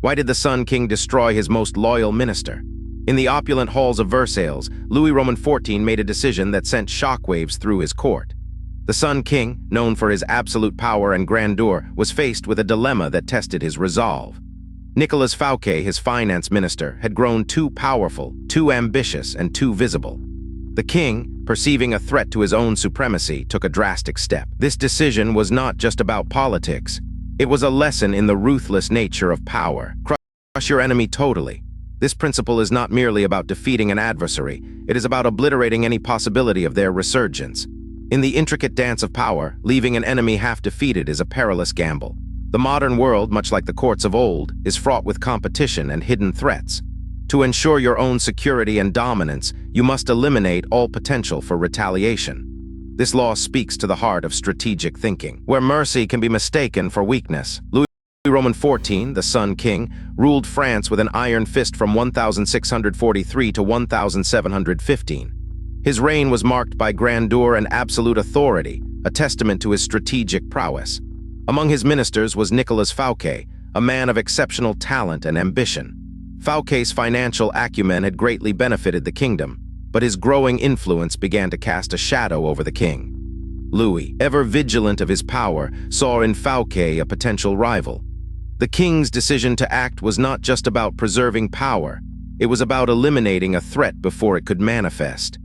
Why did the Sun King destroy his most loyal minister? In the opulent halls of Versailles, Louis Roman XIV made a decision that sent shockwaves through his court. The Sun King, known for his absolute power and grandeur, was faced with a dilemma that tested his resolve. Nicolas Fouquet, his finance minister, had grown too powerful, too ambitious, and too visible. The king, perceiving a threat to his own supremacy, took a drastic step. This decision was not just about politics. It was a lesson in the ruthless nature of power. Crush your enemy totally. This principle is not merely about defeating an adversary. It is about obliterating any possibility of their resurgence. In the intricate dance of power, leaving an enemy half defeated is a perilous gamble. The modern world, much like the courts of old, is fraught with competition and hidden threats. To ensure your own security and dominance, you must eliminate all potential for retaliation. This law speaks to the heart of strategic thinking, where mercy can be mistaken for weakness. Louis Roman XIV, the Sun King, ruled France with an iron fist from 1643 to 1715. His reign was marked by grandeur and absolute authority, a testament to his strategic prowess. Among his ministers was Nicolas Fouquet, a man of exceptional talent and ambition. Fouquet's financial acumen had greatly benefited the kingdom, but his growing influence began to cast a shadow over the king. Louis, ever vigilant of his power, saw in Fouquet a potential rival. The king's decision to act was not just about preserving power, it was about eliminating a threat before it could manifest.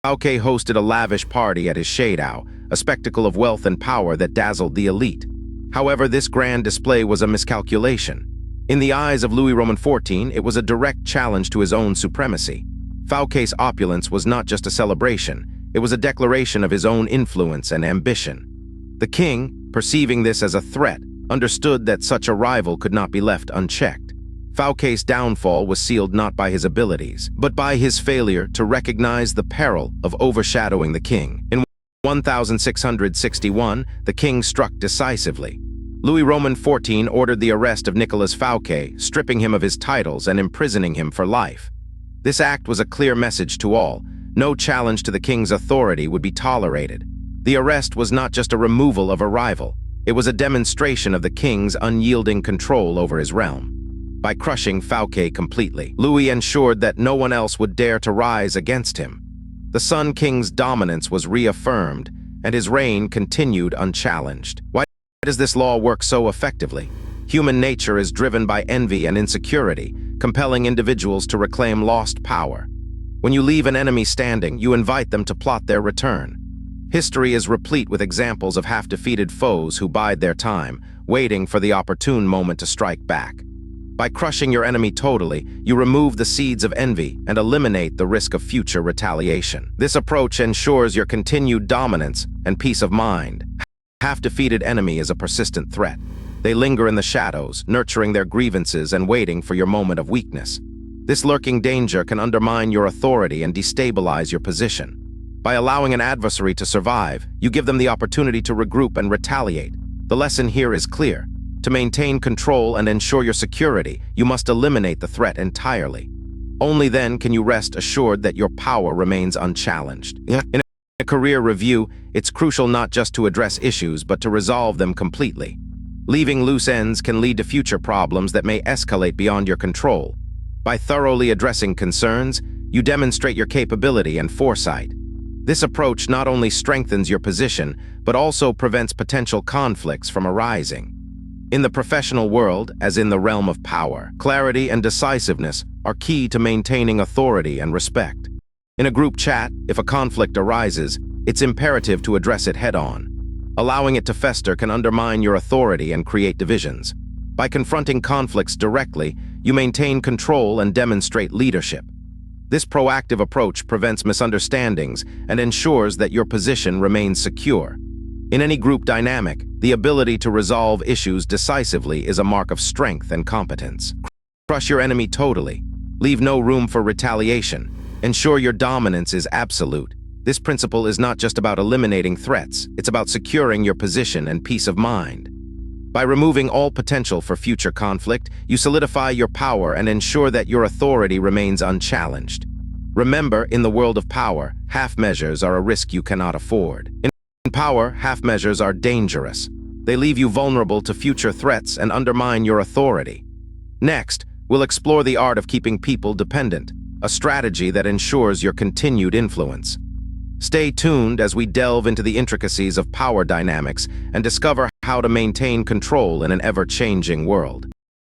Fouquet hosted a lavish party at his Chateau, a spectacle of wealth and power that dazzled the elite. However, this grand display was a miscalculation. In the eyes of Louis Roman XIV, it was a direct challenge to his own supremacy. Fouquet's opulence was not just a celebration, it was a declaration of his own influence and ambition. The king, perceiving this as a threat, understood that such a rival could not be left unchecked. Fouquet's downfall was sealed not by his abilities, but by his failure to recognize the peril of overshadowing the king. In 1661, the king struck decisively. Louis Roman XIV ordered the arrest of Nicolas Fouquet, stripping him of his titles and imprisoning him for life. This act was a clear message to all. No challenge to the king's authority would be tolerated. The arrest was not just a removal of a rival. It was a demonstration of the king's unyielding control over his realm. By crushing Fouquet completely, Louis ensured that no one else would dare to rise against him. The Sun King's dominance was reaffirmed, and his reign continued unchallenged. Why does this law work so effectively? Human nature is driven by envy and insecurity, compelling individuals to reclaim lost power. When you leave an enemy standing, you invite them to plot their return. History is replete with examples of half-defeated foes who bide their time, waiting for the opportune moment to strike back. By crushing your enemy totally, you remove the seeds of envy and eliminate the risk of future retaliation. This approach ensures your continued dominance and peace of mind. Half-defeated enemy is a persistent threat. They linger in the shadows, nurturing their grievances and waiting for your moment of weakness. This lurking danger can undermine your authority and destabilize your position. By allowing an adversary to survive, you give them the opportunity to regroup and retaliate. The lesson here is clear. To maintain control and ensure your security, you must eliminate the threat entirely. Only then can you rest assured that your power remains unchallenged. In a career review, it's crucial not just to address issues, but to resolve them completely. Leaving loose ends can lead to future problems that may escalate beyond your control. By thoroughly addressing concerns, you demonstrate your capability and foresight. This approach not only strengthens your position, but also prevents potential conflicts from arising. In the professional world, as in the realm of power, clarity and decisiveness are key to maintaining authority and respect. In a group chat, if a conflict arises, it's imperative to address it head-on. Allowing it to fester can undermine your authority and create divisions. By confronting conflicts directly, you maintain control and demonstrate leadership. This proactive approach prevents misunderstandings and ensures that your position remains secure. In any group dynamic, the ability to resolve issues decisively is a mark of strength and competence. Crush your enemy totally. Leave no room for retaliation. Ensure your dominance is absolute. This principle is not just about eliminating threats, it's about securing your position and peace of mind. By removing all potential for future conflict, you solidify your power and ensure that your authority remains unchallenged. Remember, in the world of power, half measures are a risk you cannot afford. In power, half measures are dangerous. They leave you vulnerable to future threats and undermine your authority. Next, we'll explore the art of keeping people dependent, a strategy that ensures your continued influence. Stay tuned as we delve into the intricacies of power dynamics and discover how to maintain control in an ever-changing world.